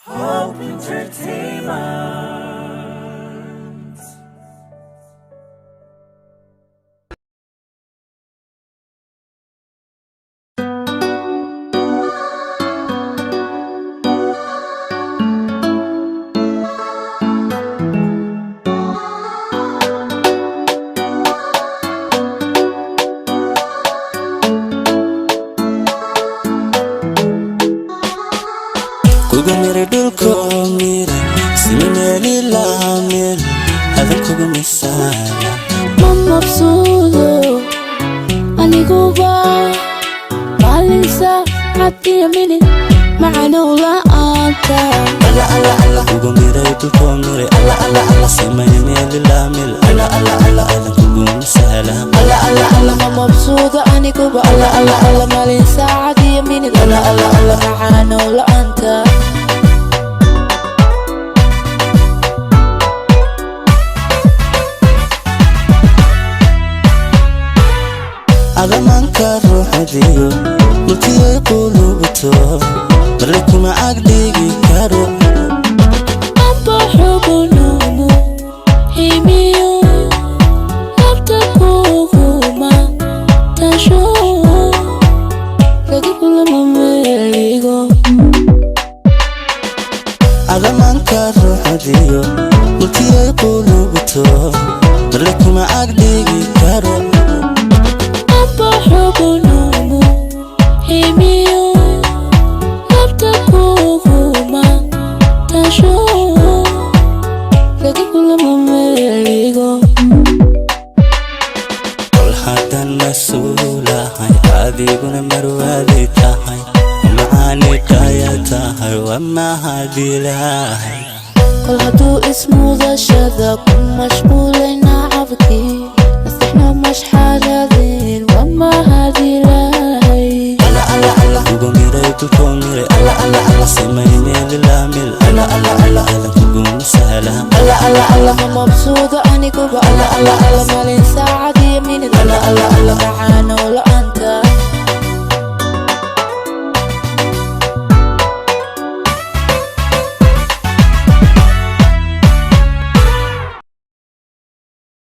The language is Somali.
Hope Entertainment. Kuga mere dulko mere simineli la mere hada kuga misala مبسوطة أني جوا بالنسا حتى يميني معنا ولا أنت ala ala ala kuga mere dulko mere ala ala ala simineli la mere ala ala ala hada kuga misala ألا ألا ألا ما مبسوطة أني جوا ألا ألا ألا بالنسا حتى يميني ألا ألا ألا معنا ولا أنت Adamanka ruuxadiyo mulkiyay quluubto markuma agdigi karo أبا حبنومو هيميو أبتكوهما تشو لكي كل مميليغو Adamanka ruuxadiyo mulkiyay quluubto markuma agdigi karo أبا حبنومو هيميو أبتكوهما تشو لكي كل مميليغو Kol hadan masuulahay adiguna marwaadi tahay macaani kaya tahay wamahadilahay كل هدو اسمه ذا شذا كن مشغولين عبكي نسحنا مش حالذين وما هذه لاهي ala ala ala kuga mere dulko mere ala ala ala simineli la mere ala ala ala hada kuga misala ألا ألا ألا ما مبسوطة أني كوبا ألا ألا ألا مالين ساعة يميني ألا ألا ألا معانا ولا